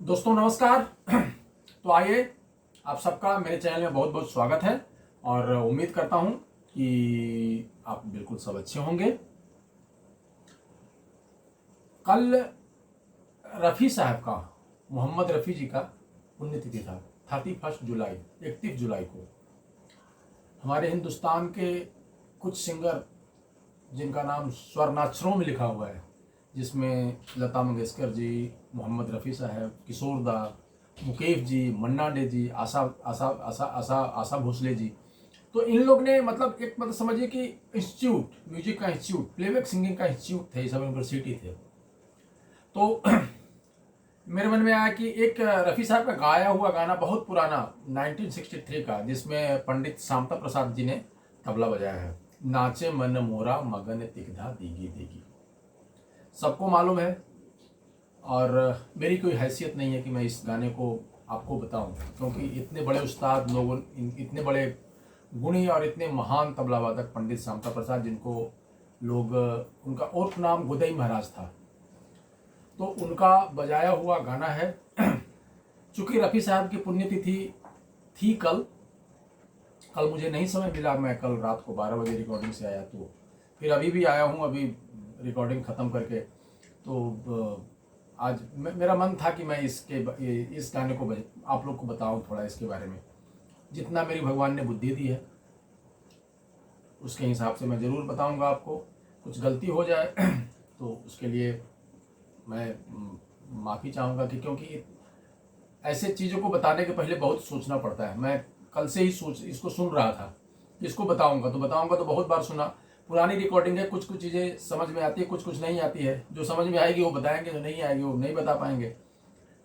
दोस्तों नमस्कार। तो आइए, आप सबका मेरे चैनल में बहुत बहुत स्वागत है और उम्मीद करता हूं कि आप बिल्कुल सब अच्छे होंगे। कल रफ़ी साहब का, मोहम्मद रफ़ी जी का पुण्यतिथि था। 31 जुलाई, 31 जुलाई को हमारे हिंदुस्तान के कुछ सिंगर जिनका नाम स्वर्णाक्षरों में लिखा हुआ है, जिसमें लता मंगेशकर जी, मोहम्मद रफ़ी साहब, किशोर दा, मुकेश जी, मन्ना डे जी, आशा आशा आशा आशा आशा भोसले जी। तो इन लोग ने एक समझिए कि इंस्टीट्यूट, म्यूजिक का इंस्टीट्यूट, प्लेबैक सिंगिंग का इंस्टीट्यूट थे, ये सब यूनिवर्सिटी थे। तो मेरे मन में आया कि एक रफ़ी साहब का गाया हुआ गाना बहुत पुराना 1963 का, जिसमें पंडित शांता प्रसाद जी ने तबला बजाया है, नाचे मन मोरा मगन तिगधा दीगी दीगी। सबको मालूम है और मेरी कोई हैसियत नहीं है कि मैं इस गाने को आपको बताऊं, क्योंकि इतने बड़े उस्ताद लोगों, इतने बड़े गुणी और इतने महान तबला वादक पंडित शांता प्रसाद, जिनको लोग, उनका और नाम गोदई महाराज था, तो उनका बजाया हुआ गाना है। चूँकि रफ़ी साहब की पुण्यतिथि थी कल मुझे नहीं समय मिला। मैं कल रात को 12 बजे रिकॉर्डिंग से आया, तो फिर अभी भी आया हूँ, अभी रिकॉर्डिंग ख़त्म करके। तो आज मेरा मन था कि मैं इस गाने को आप लोग को बताऊं, थोड़ा इसके बारे में। जितना मेरी भगवान ने बुद्धि दी है उसके हिसाब से मैं ज़रूर बताऊंगा आपको। कुछ गलती हो जाए तो उसके लिए मैं माफ़ी चाहूँगा, कि क्योंकि ऐसे चीज़ों को बताने के पहले बहुत सोचना पड़ता है। मैं कल से ही इसको सुन रहा था, इसको बताऊँगा तो बहुत बार सुना। पुरानी रिकॉर्डिंग है, कुछ चीज़ें समझ में आती है, कुछ नहीं आती है। जो समझ में आएगी वो बताएंगे, जो नहीं आएगी वो नहीं बता पाएंगे।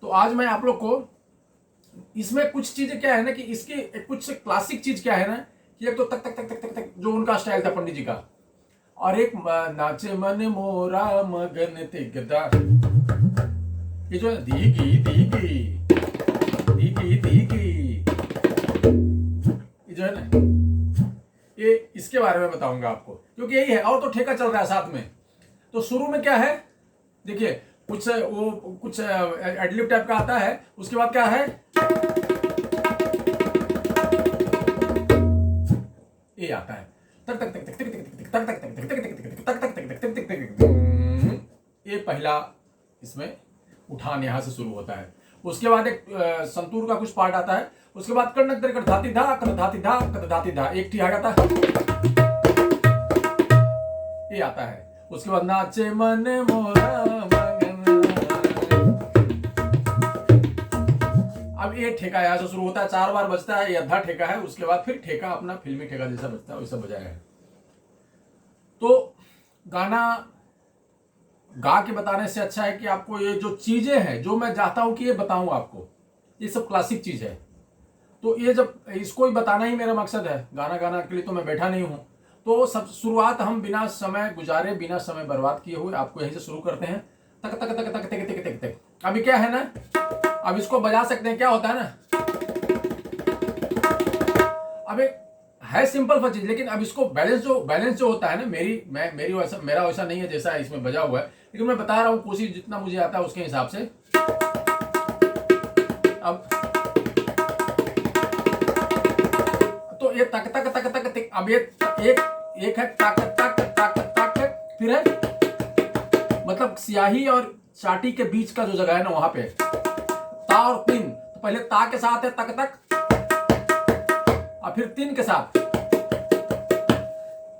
तो आज मैं आप लोग को इसमें कुछ चीज़ें क्या है ना, कि इसकी कुछ क्लासिक चीज़ क्या है ना, कि एक तो तक तक तक तक तक तक जो उनका स्टाइल था पंडित जी का, और एक नाचे मन मोरा मगन तिगदा, ये जो है दीगी दीगी दीगी दीगी, ये जो है ना, ये इसके बारे में बताऊंगा आपको, क्योंकि यही है। और तो ठेका चल रहा है साथ में। तो शुरू में क्या है, देखिए, कुछ एडलिप टाइप का आता है, उसके बाद क्या है, ये आता है तक तक तक तक तक तक तक तक तक तक तक तक तक। ये पहला इसमें उठान यहां से शुरू होता है। उसके बाद एक संतूर का कुछ पार्ट आता है। उसके बाद कर्णक दर धाती धा कद धाती धा कद धाती धा, एक ठी आ जाता है, ये आता है। उसके बाद नाचे मन मोरा मगन, अब ये ठेका यहां से शुरू होता है, 4 बार बजता है, ये आधा ठेका है। उसके बाद फिर ठेका अपना फिल्मी ठेका जैसा बजता है वैसा बजाया है। तो गाना गा के बताने से अच्छा है कि आपको ये जो चीजें हैं, जो मैं चाहता हूं कि ये बताऊं आपको, ये सब क्लासिक चीज है। तो ये जब इसको ही बताना ही मेरा मकसद है, गाना गाना के लिए तो मैं बैठा नहीं हूं। तो सब शुरुआत हम बिना समय गुजारे, बिना समय बर्बाद किए हुए आपको यहीं से शुरू करते हैं। तक तक तक तक तक तक तक तक। अभी क्या है ना, अब इसको बजा सकते हैं। क्या होता है ना, अब एक है सिंपल सा चीज, लेकिन अब इसको बैलेंस जो होता है ना, मेरा वैसा नहीं है जैसा इसमें बजा हुआ है, लेकिन मैं बता रहा हूं कोशिश जितना मुझे आता है उसके हिसाब से। अब तो ये तक तक तक तक तक, अब ये एक है तक तक तक तक, फिर है मतलब स्याही और चाटी के बीच का जो जगह है ना, वहां पे ता और तीन। तो पहले ता के साथ है तक तक, और फिर तीन के साथ।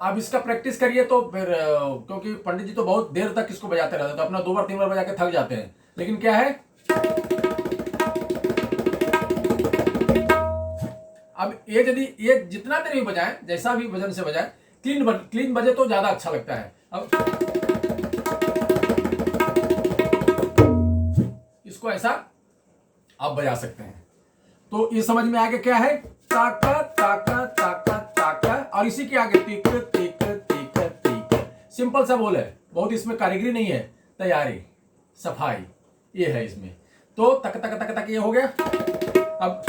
अब इसका प्रैक्टिस करिए तो फिर, क्योंकि पंडित जी तो बहुत देर तक इसको बजाते रहते, तो अपना 2 बार 3 बार बजा के थक जाते हैं। लेकिन क्या है, अब ये यदि ये जितना देर भी बजाएं, जैसा भी वजन से बजाएं, क्लीन बजे तो ज्यादा अच्छा लगता है। अब इसको ऐसा आप बजा सकते हैं। तो ये समझ में आ गया क्या है, ताका ताका ताका ताका, और इसी के आगे टिक टिक टिक टिक। सिंपल सा बोल है, बहुत इसमें कारीगरी नहीं है, तैयारी सफाई ये है इसमें। तो तक तक तक तक ये हो गया। अब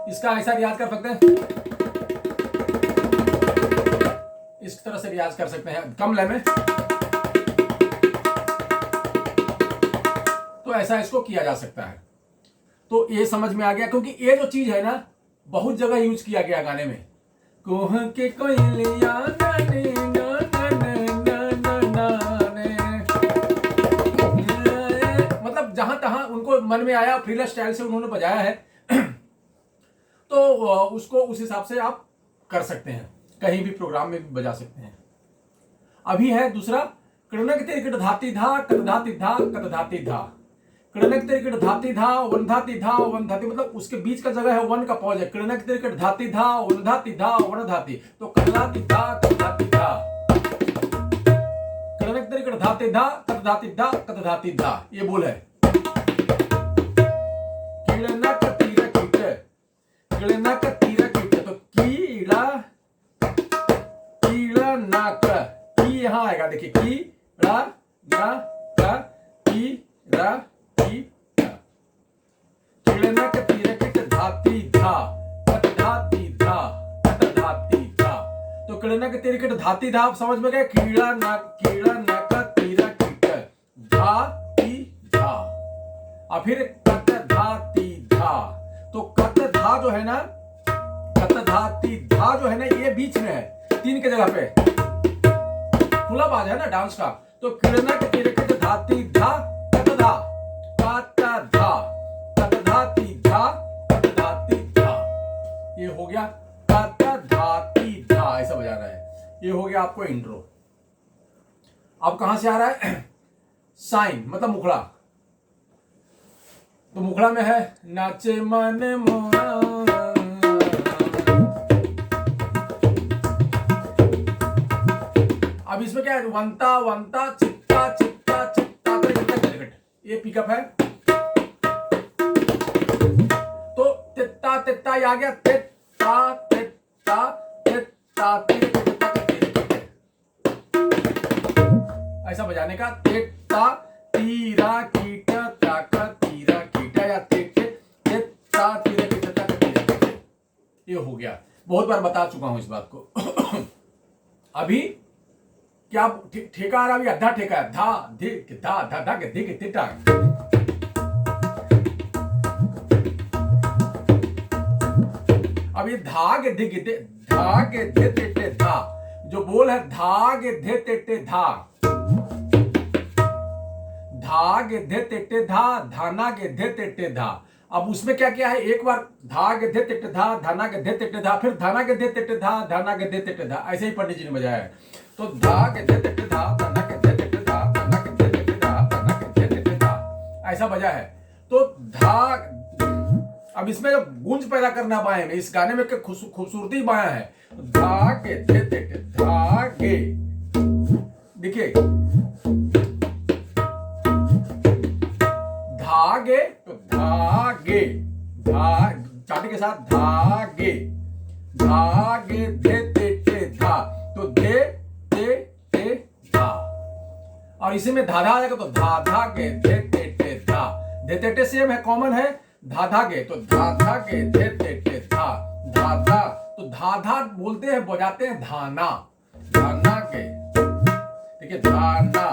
इसका ऐसा रियाज कर सकते हैं, इस तरह से रियाज कर सकते हैं कम लय में। ऐसा इसको किया जा सकता है। तो ये समझ में आ गया, क्योंकि ये जो चीज है ना बहुत जगह यूज किया गया गाने में। कोह के कोयलिया मतलब जहां तहां उनको मन में आया फ्रीला स्टाइल से उन्होंने बजाया है। तो उसको उस हिसाब से आप कर सकते हैं, कहीं भी प्रोग्राम में भी बजा सकते हैं। अभी है दूसरा कड़नक तिरकट धाती धा कत धाती धा कत धाती धा। कड़नक तिरकट धाती धा वन धाती धा वन धाती, मतलब उसके बीच का जगह है वन का पॉज है। कड़नक तिरकट धाती धा वन धाती धा वन धाती, तो कत धाती धा कत धाती धा। कड़नक तिरकट धाती धा कत धाती धा कत धाती धा, ये बोल है। किड़नक तिरकट किड़नक तिरकट, तो कीड़ा कीड़ा नाक, की यहां आएगा, देखिए कीड़ा ना का कीड़ा किड़नक तिरकट धाती धा कत धाती धा कत धाती धा। तो किड़नक तिरकट धाती धा आप समझ में गए। कीड़ा नक तिरकट धाती धा, और फिर कत धाती धा। तो कत धा जो है ना, कत धाती धा जो है ना, ये बीच में है, तीन के जगह पे खुला बाज है ना डांस का। तो किड़नक तिरकट धाती धा कत धा कत धा कत धाती धा कत धाती धा, ये हो गया कत धाती धा, ऐसा बजाना है। ये हो गया आपको इंट्रो। अब कहां से आ रहा है? साइन मतलब मुखड़ा। तो मुखड़ा में है नाचे मन मोरा, अब इसमें क्या है? वंता वंता चित्ता चित्ता चित्ता तिरकट, ये पिकअप है। तो तित्ता तित्ता आ गया, तित्ता तित्ता तित्ता तिरकट, ऐसा बजाने का। तित्ता तीरा कीटा ताका तीरा कीटा, या तित्ता तिरकट तिरकट, ये हो गया। बहुत बार बता चुका हूं इस बात को। अभी क्या ठेका आ रहा? अभी अद्धा ठेका है, धा धिक धा धा धा के धिक तिटा। अब ये धा के धिक धा के धे टे धा, जो बोल है धा के धे टे धा, धा के धे टे धा धाना के धे टे धा। अब उसमें क्या क्या है? एक बार धा के धे टे धा धाना के धे टे धा, फिर धाना के धे टे धा धाना के धे टे धा, ऐसे ही पंडित जी ने बजाया है। तो धा के धे टे धा धाना के धे टे धा धाना के धे टे धा धाना के धे टे धा, ऐसा बजा है। तो धा, अब इसमें जब गूंज पैदा करना बाएं में, इस गाने में खूबसूरती बाया है। धा के धे टे धागे, देखिए धागे, तो धागे धा चाटी के साथ धागे, धागे धे टे धा, तो धे टे धा। और इसी में धाधा आ जाएगा, तो धाधा के धे टे धा, धे टे सेम है, कॉमन है। धाधा के, तो धाधा के धे टे धा धाधा, तो धाधा बोलते हैं बजाते हैं धाना, धाना के, देखिए धाना।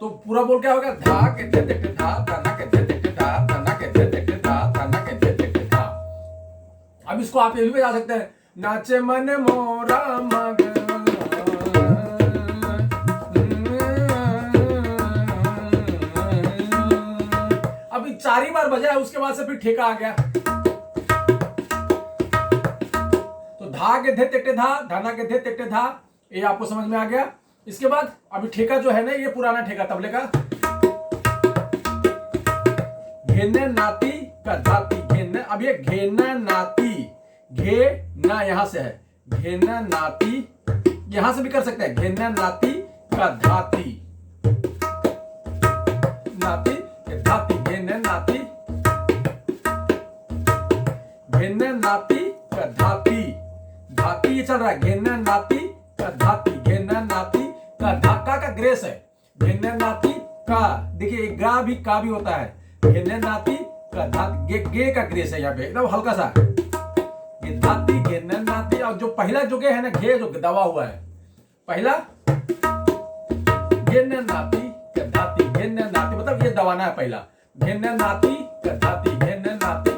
तो पूरा बोल क्या होगा? धा के धे टे धा धाना के धे टे धा धाना के धे टे धा धाना के धे टे धा। अब इसको आप ये भी बजा सकते हैं, नाचे मन मोरा मग। अभी 4 ही बार बजा है, उसके बाद से फिर ठेका आ गया। तो धा के धे टे धा धाना के धे टे धा, ये आपको समझ में आ गया। इसके बाद अभी ठेका जो है ना, ये पुराना ठेका तबले का। घेने नाती का धाती घेने, अब ये घेना नाती, घे ना यहां से है, घेना नाती, यहां से भी कर सकते हैं। घेना नाती का धाती, नाती धाती, घेने नाती, घेने नाती का धाती, धाती ये चल रहा है। घेना नाती का धाती, घेना नाती का धाका का ग्रेस है। घेने नाती का, देखिए गा भी का भी होता है। घेने नाती का धात, गे का ग्रेस है यहाँ पे, एकदम हल्का सा। धाती घेने नाती, और जो पहला जो गे है ना, घे जो दबा हुआ है, पहला घेने नाती दबाना है पहला। घेन नाती धाती, घेन नाती।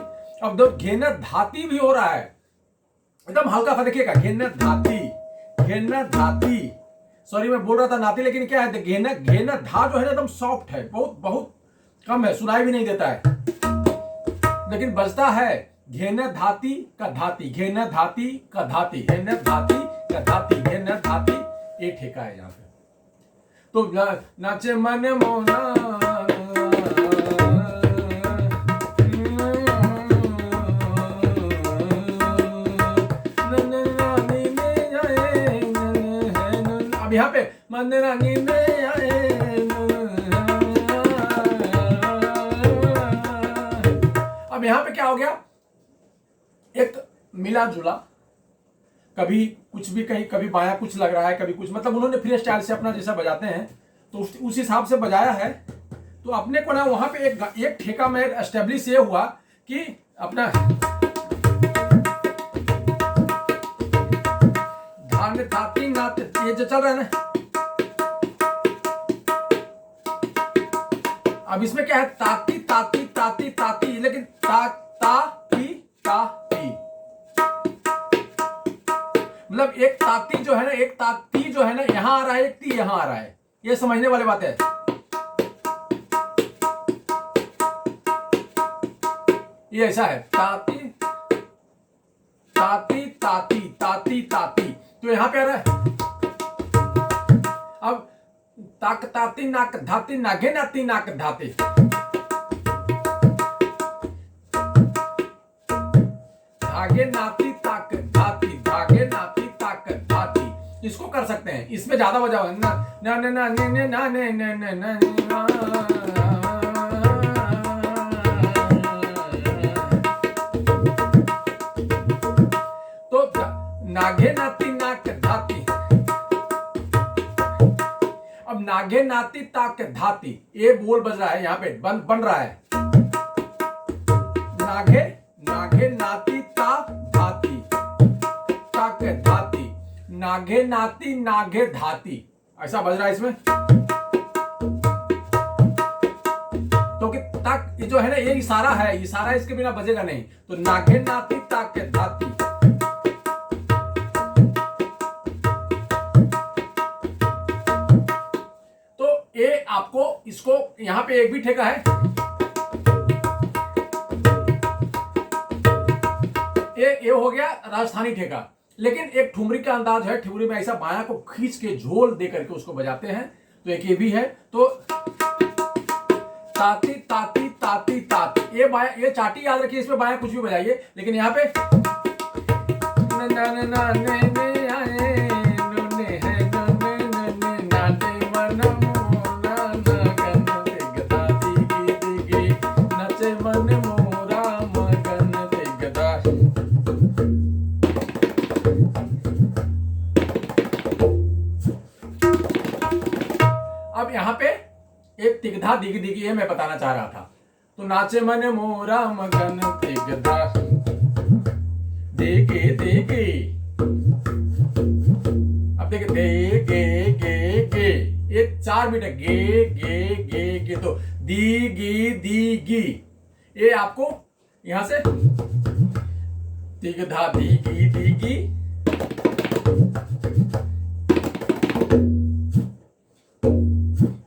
अब दो घेन धाती भी हो रहा है, एकदम हल्का सा देखिएगा। घेन धाती, घेन धाती। सॉरी मैं बोल रहा था नाती, लेकिन क्या है घेन घेन धा जो है ना एकदम सॉफ्ट है, बहुत बहुत कम है, सुनाई भी नहीं देता है, लेकिन बजता है। घेन धाती का धाती, घेन धाती का धाती, घेन धाती का धाती, घेन धाती। एक ठेका है यहाँ पे। तो नाचे मन मोना, अब यहाँ पे मन रंगी में आए। अब यहाँ पे क्या हो गया, एक मिला जुला, कभी कुछ भी कहीं, कभी बाया कुछ लग रहा है, कभी कुछ, मतलब उन्होंने फ्री स्टाइल से अपना जैसा बजाते हैं तो उस हिसाब से बजाया है। तो अपने को ना वहां पे एक ठेका में एस्टेब्लिश ये हुआ कि अपना धान थाती नाते, ये जो चल रहा है ना, अब इसमें क्या है, ताती ताती ताती ताती, लेकिन ता ता ती ता ती, मतलब एक ताती जो है ना, एक ताती जो है ना यहां आ रहा है, एक ती यहां आ रहा है, ये समझने वाली बात है। ये ऐसा है, ताती ताती ताती ताती ताती, तो यहां पे आ रहा है। अब ताक ताती नाक धाती, नागे नाती नाक धाती, धागे नाती ताक धाती, धागे नाती ताक धाती, इसको कर सकते हैं। इसमें ज्यादा बजा हुआ ना ना ना ना ना ना ना ना ना ना। तो नागे नाती नाक धाती, अब नागे नाती ताक धाती, ये बोल बज रहा है यहाँ पे, बन रहा है। नागे नागे नाती ता धाती, ताक धाती, नागे नाती नागे धाती, ऐसा बज रहा है इसमें। तो कि तक ये जो है ना, ये इशारा है, इशारा इसके बिना बजेगा नहीं। तो नागे नाती ताक धाती, ये आपको, इसको यहां पे एक भी ठेका है, ये हो गया राजस्थानी ठेका। लेकिन एक ठुमरी का अंदाज है, ठुमरी में ऐसा बाया को खींच के झोल दे करके उसको बजाते हैं, तो एक ये भी है। तो ताती ताती ताती ताती, ये बाया, ये चाटी याद रखिए, इसमें बाया कुछ भी बजाइए, लेकिन यहाँ पे अब यहाँ पे एक तिगधा दिग दिगी, ये मैं बताना चाह रहा था। तो नाचे मन मोरा मगन तिगधा देगे देगे, अब देखे दे गे गे गे, ये 4 बीट है, गे गे गे गे। तो दी गी दी गी, ये आपको यहां से तिगधा दी गी,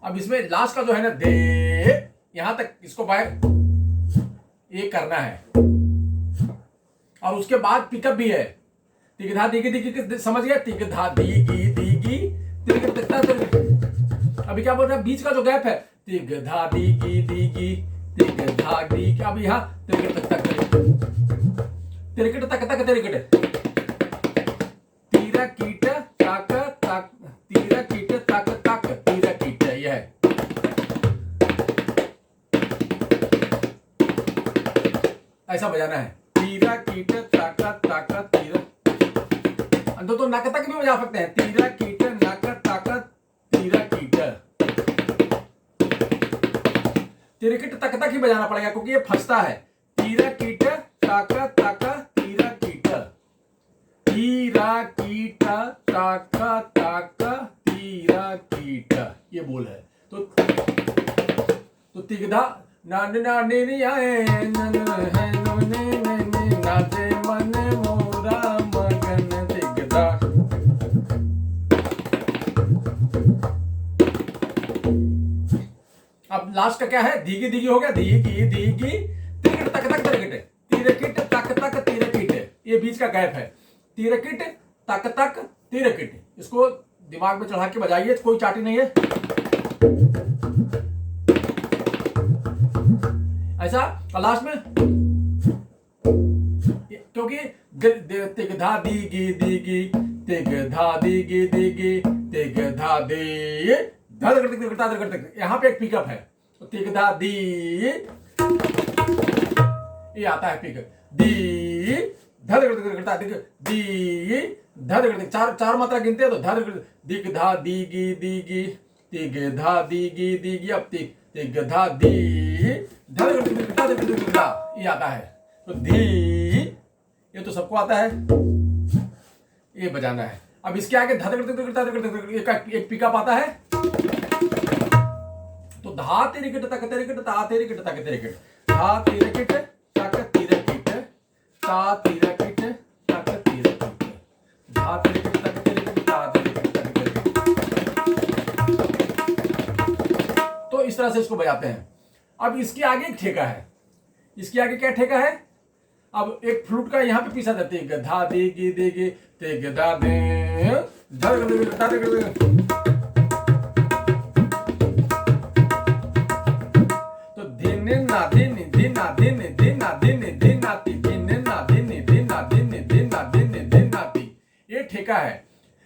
अब इसमें लास्ट का जो है ना दे, यहां तक इसको बाय ये करना है, और उसके बाद पिकअप भी है, तिगधा दिगी दिगी, समझ गया, तिगधा दिगी दिगी, अभी क्या बोल रहा है, बीच का जो गैप है, तिगधा दिगी दिगी, तिगधा दिगी, अब यहाँ तिरकट तक तिरकट तक तक तिरकट, तीरा कीट ताक ताक, तीरा कीट ताक ताक, तीरा कीट, यह है। ऐसा बजाना है, तीरा कीट ताका ताका तीरा, तो नाक तक भी बजा सकते हैं, तीरा कीट नाक ताका तीरा कीट, तिरकट तक ही बजाना पड़ेगा क्योंकि ये फंसता है। तीरा कीट ताका ताका तीरा कीट, तीरा कीट ताका ताका तीरा कीट, ये बोल है। तो तो तिगधा ना ना ने ने आए नन है नो ने नाचे मन मोरा मगन तिगधा। अब लास्ट का क्या है, धीगी धीगी हो गया, धीगी धीगी तिरकिट तक तक तिरकिट, तिरकिट तक तक तिरकिट, ये बीच का गैप है, तिरकिट तक तक तिरकिट। इसको दिमाग में चढ़ा के बजाइए, कोई चाटी नहीं है ऐसा। और लास्ट में क्योंकि तिगधा दीगी दीगी तिगधा दीगी दीगी तिगधा दी धड़, यहाँ पे एक पिकअप है, तो तिगधा दी ये आता है पिकअप, दी धड़ दी धड़, चार मात्रा गिनते हैं तो धड़ दिगधा दीगी दीगी तिगधा दीगी दीगी, अब तिगधा दी धड़ ये आता है। तो धी ये तो सबको आता है, ये बजाना है। अब इसके आगे एक पिकअप आता है, तो धा तिरकिट तक तिरकिट ता तिरकिट तक तिरकिट, धा तिरकिट तक तिरकिट ता तिरकिट तक तिरकिट, धा तिरकिट तक तिरकिट ता तिरकिट तक तिरकिट। तो इस तरह से इसको बजाते हैं। अब इसके आगे एक ठेका है, इसके आगे क्या ठेका है, अब एक फ्लूट का यहाँ पे पीसा देते हैं, धा देगी देगी ते गदा दे तो दिन ना दिन दिन ना दिन दिन ना दिन दिन नाती दिन ना दिन दिन ना दिन दिन ना दिन दिन नाती, ये ठेका है।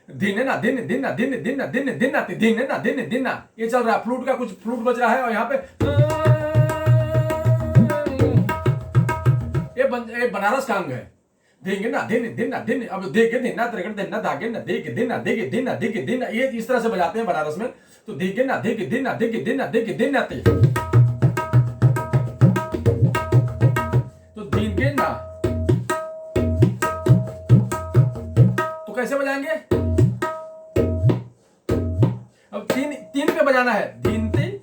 दिन ना दिन दिन ना दिन दिन ना दिन दिन नाती दिन ना दिन दिन ना, ये चल रहा है। फ्लूट का कुछ फ्लूट बज रहा है और यहाँ पे ये बनारस का अंग है। देंगे ना दिन दिन ना दिन, अब देगे दिन ना त्रिगण दिन ना धागे ना देगे दिन ना देगे दिन ना देगे दिन ना, ये इस तरह से बजाते हैं बनारस में। तो देगे ना देगे दिन ना देगे दिन ना देगे दिन ना ते, तो देगे ना, तो कैसे बजाएंगे, अब तीन तीन पे बजाना है, दिन तीन।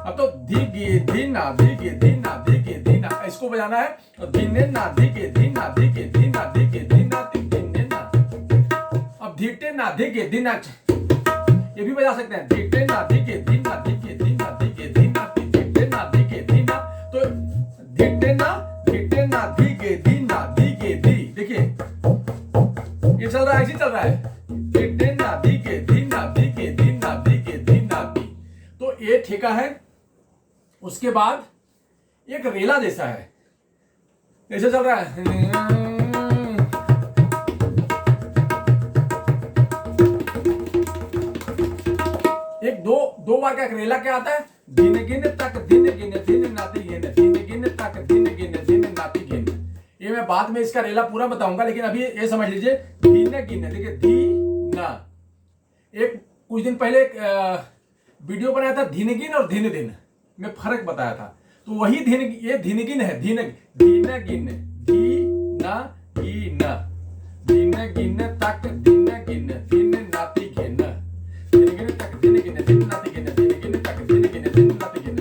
अब तो धीगे धीना धीगे धीना धीगे धीना, इसको बजाना है। और धीने ना धीगे धीना धीगे धीना धीगे धीना धीने ना, अब धीटे ना धीगे धीना, ये भी बजा सकते हैं, धीटे ना धीगे धीना धीगे धीना धीगे धीना धीटे ना धीगे धीना। तो धीटे ना धीगे धीना धीगे धी, देखिए ये चल रहा है, ऐसे चल रहा है, धीटे ना धीगे धीना धीगे धीना धीगे धीना धी। तो ये ठेका है। उसके बाद एक रेला जैसा है, ऐसे चल रहा है, एक दो बार का एक रेला क्या आता है, दिन गिन तक दिन गिन दिन नाती गिन दिन गिन तक दिन गिन दिन नाती गिन। ये मैं बाद में इसका रेला पूरा बताऊंगा, लेकिन अभी ये समझ लीजिए, दिन गिन, देखिए धी ना। एक कुछ दिन पहले एक वीडियो बनाया था धिनगिन और धिन दिन में फर्क बताया था, तो वही धिन, ये धिनगिन है, धिन गिन धी ना गिन दिन गिन तक दिन गिन दिन नाती गिन दिन गिन तक दिन गिन दिन नाती गिन दिन गिन तक दिन गिन दिन नाती गिन।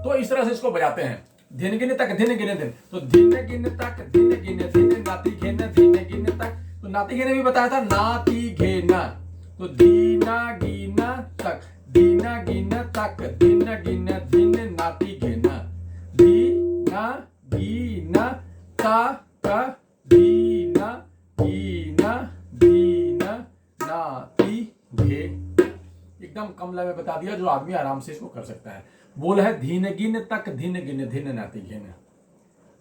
तो इस तरह से इसको बजाते हैं, दिन गिन तक दिन गिन दिन, तो दिन गिन तक दिन गिन दिन नाती गिन दिन गिन तक। तो नाती गिन भी बताया था, नाती घेना, तो दीना गिना तक दीना गिन तक दिन गिन दिन नाती घेना, दीना गिना तक दीना गिना दीना नाती घे। एकदम कम लय में बता दिया, जो आदमी आराम से इसको कर सकता है। बोल है धीन गिन तक धिन गिन धिन नाती गिन।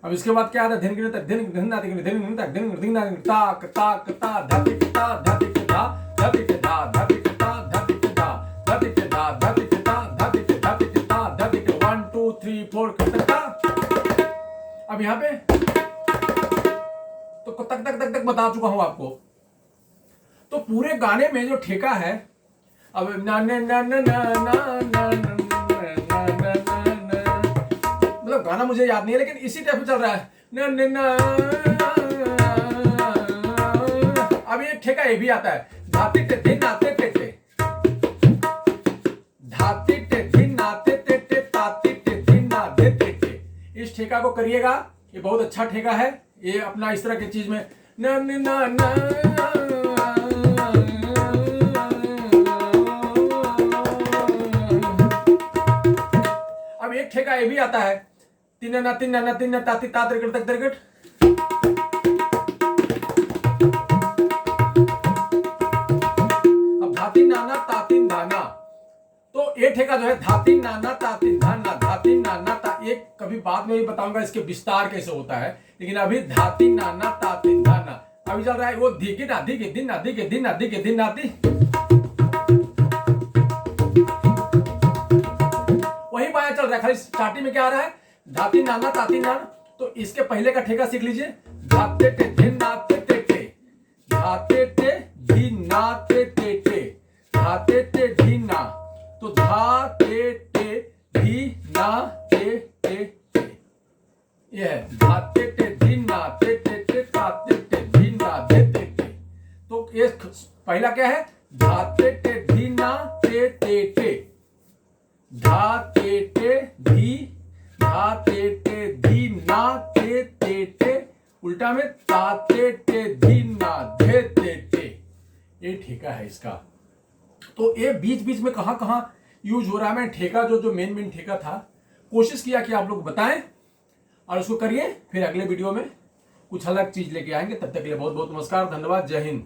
अब इसके बाद क्या आता है, धिन गिन तक धिन धिन नाती गिन धिन गिन तक धिन गिन धिन ताक ताक ता धतिक ता धतिक धा धतिक धा धतिक ता धतिक धा धतिक धा धतिक ता धतिक धतिक ता धतिक 1 2 3 4 ता। अब यहाँ पे तो तक तक तक तक बता चुका हूं आपको। तो पूरे गाने में जो ठेका है, अब ना ना ना ना ना ना ना, मतलब गाना मुझे याद नहीं है, लेकिन इसी टाइप में चल रहा है न न न। अब एक ठेका ये भी आता है, धाते टे धिन नाते टे टे, धाते टे धिन नाते टे टे, ताते टे धिन ना दे टे टे। इस ठेका को करिएगा, ये बहुत अच्छा ठेका है। ये अपना इस तरह की चीज में न न न न। अब एक ठेका ये भी आता है, तिन ना तिन ना तिन ताती ता त्रिकट तक त्रिकट। अब धातिन नाना तातिन धाना, तो ये ठेका जो है धातिन नाना तातिन धाना, धातिन नाना ता, एक कभी बाद में भी बताऊंगा इसके विस्तार कैसे होता है, लेकिन अभी धातिन नाना तातिन धाना अभी चल रहा है। वो धी के ना धी के दिन ना धी के दिन ना धी के दिन नाती, वही बाया चल रहा है। खाली स्टार्टिंग में क्या आ रहा है, धाती नाना ताती नाना। तो इसके पहले का ठेका सीख लीजिए, धाते टे धिन नाते टे टे, धाते टे धिन नाते टे टे, धाते टे धिन ना। तो धाते टे धिन नाते टे टे, ये है धाते टे धिन नाते टे टे, ताते टे धिन ना दे टे टे। तो ये पहला क्या है, धाते टे धिन नाते टे टे, धाते टे धी, धाते टे धी ना ते ते टे, उल्टा में ताते टे धी ना धे ते टे। ये ठेका है इसका। तो ये बीच बीच में कहां कहां यूज हो रहा है, मैं ठेका जो मेन ठेका था कोशिश किया कि आप लोग बताएं और उसको करिए। फिर अगले वीडियो में कुछ अलग चीज लेके आएंगे। तब तक के लिए बहुत बहुत नमस्कार, धन्यवाद, जय हिंद।